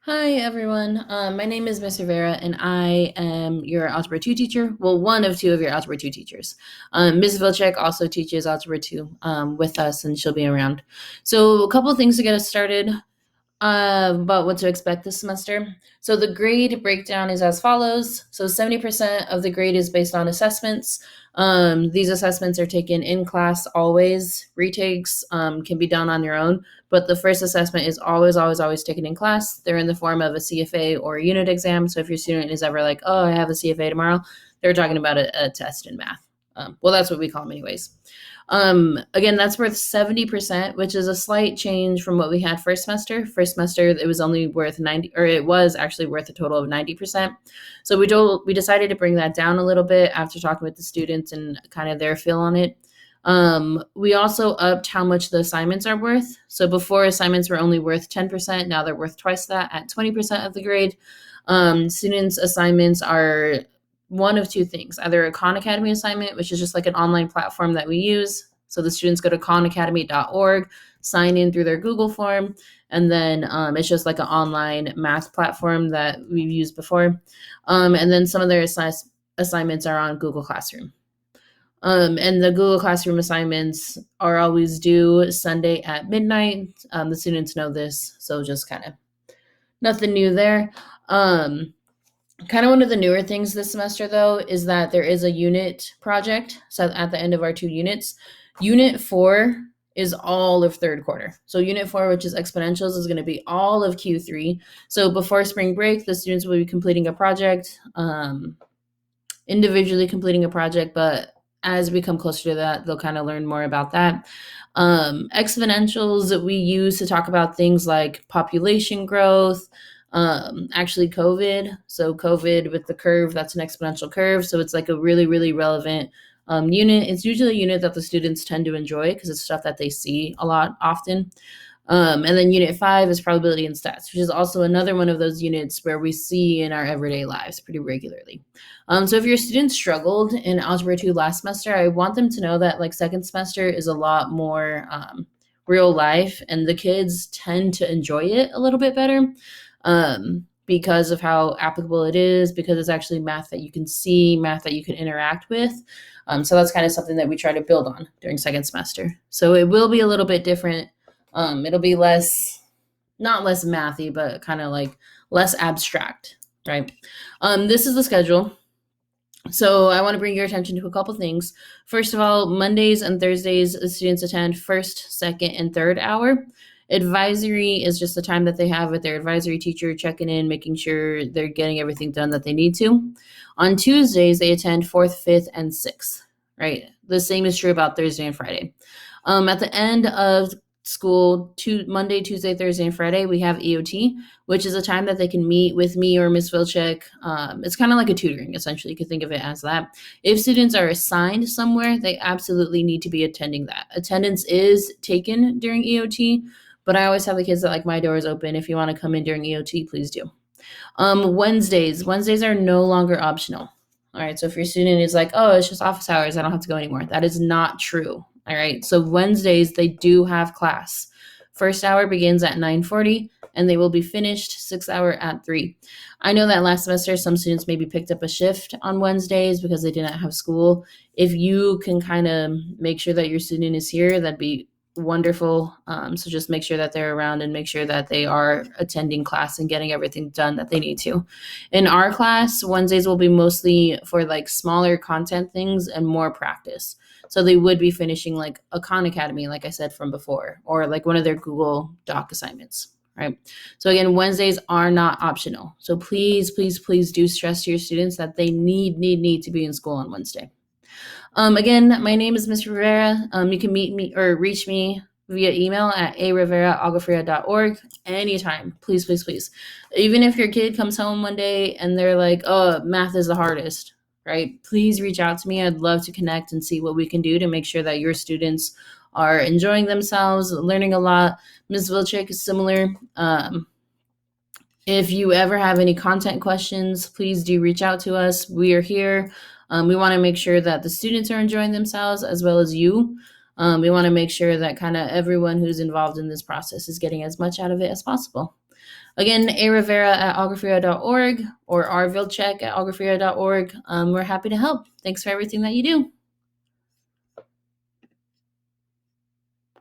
Hi, everyone. My name is Miss Rivera, and I am your Algebra 2 teacher. Well, one of two of your Algebra 2 teachers. Ms. Vilcek also teaches Algebra 2 with us, and she'll be around. So, a couple of things to get us started about what to expect this semester. So the grade breakdown is as follows. So 70% of the grade is based on assessments. These assessments are taken in class always. Retakes can be done on your own, but the first assessment is always taken in class. They're in the form of a CFA or a unit exam. So if your student is ever like, oh, I have a CFA tomorrow, they're talking about a test in math. Well, that's what we call them anyways. Again, that's worth 70%, which is a slight change from what we had first semester. First semester, it was only worth 90, or it was actually worth a total of 90%. So we decided to bring that down a little bit after talking with the students and kind of their feel on it. We also upped how much the assignments are worth. So before assignments were only worth 10%, now they're worth twice that at 20% of the grade. Students' assignments are one of two things, either a Khan Academy assignment, which is just like an online platform that we use. So the students go to khanacademy.org, sign in through their Google form, and then it's just like an online math platform that we've used before. And then some of their assignments are on Google Classroom. And the Google Classroom assignments are always due Sunday at midnight. The students know this, so just kind of nothing new there. Kind of one of the newer things this semester, though, is that there is a unit project. So at the end of our 2 units, Unit 4 is all of third quarter. So Unit 4, which is exponentials, is going to be all of Q3. So before spring break, the students will be completing a project, individually completing a project, but as we come closer to that, they'll kind of learn more about that. Exponentials that we use to talk about things like population growth, actually COVID. So COVID with the curve, that's an exponential curve. So it's like a really relevant unit. It's usually a unit that the students tend to enjoy because it's stuff that they see a lot often. And then Unit 5 is probability and stats, which is also another one of those units where we see in our everyday lives pretty regularly. So if your students struggled in Algebra 2 last semester, I want them to know that like second semester is a lot more real life, and the kids tend to enjoy it a little bit better because of how applicable it is, because it's actually math that you can see, math that you can interact with. So that's kind of something that we try to build on during second semester. So it will be a little bit different. It'll be not less mathy, but kind of like less abstract, right? This is the schedule. So I want to bring your attention to a couple things. First of all, Mondays and Thursdays, the students attend first, second, and third hour. Advisory is just the time that they have with their advisory teacher, checking in, making sure they're getting everything done that they need to. On Tuesdays, they attend fourth, fifth, and sixth, right? The same is true about Thursday and Friday. At the end of school, Monday, Tuesday, Thursday, and Friday, we have EOT, which is a time that they can meet with me or Miss Vilcek. It's kind of like a tutoring, essentially. You could think of it as that. If students are assigned somewhere, they absolutely need to be attending that. Attendance is taken during EOT, but I always have the kids that like, my door is open. If you want to come in during EOT, please do. Wednesdays are no longer optional. All right, so if your student is like, oh, it's just office hours, I don't have to go anymore. That is not true. All right, so Wednesdays, they do have class. First hour begins at 9:40, and they will be finished 6th hour at 3. I know that last semester, some students maybe picked up a shift on Wednesdays because they didn't have school. If you can kind of make sure that your student is here, that'd be wonderful. So just make sure that they're around and make sure that they are attending class and getting everything done that they need to. In our class, Wednesdays will be mostly for like smaller content things and more practice. So they would be finishing like a Khan Academy, like I said from before, or like one of their Google Doc assignments, right? So again, Wednesdays are not optional. So please do stress to your students that they need to be in school on Wednesday. Again, my name is Ms. Rivera. You can meet me or reach me via email at arivera@algafria.org anytime. Please. Even if your kid comes home one day and they're like, oh, math is the hardest, right? Please reach out to me. I'd love to connect and see what we can do to make sure that your students are enjoying themselves, learning a lot. Ms. Vilcek is similar. If you ever have any content questions, please do reach out to us. We are here. We want to make sure that the students are enjoying themselves as well as you. We want to make sure that kind of everyone who's involved in this process is getting as much out of it as possible. Again, arivera@algrafria.org or rvilcheck@algrafria.org. We're happy to help. Thanks for everything that you do.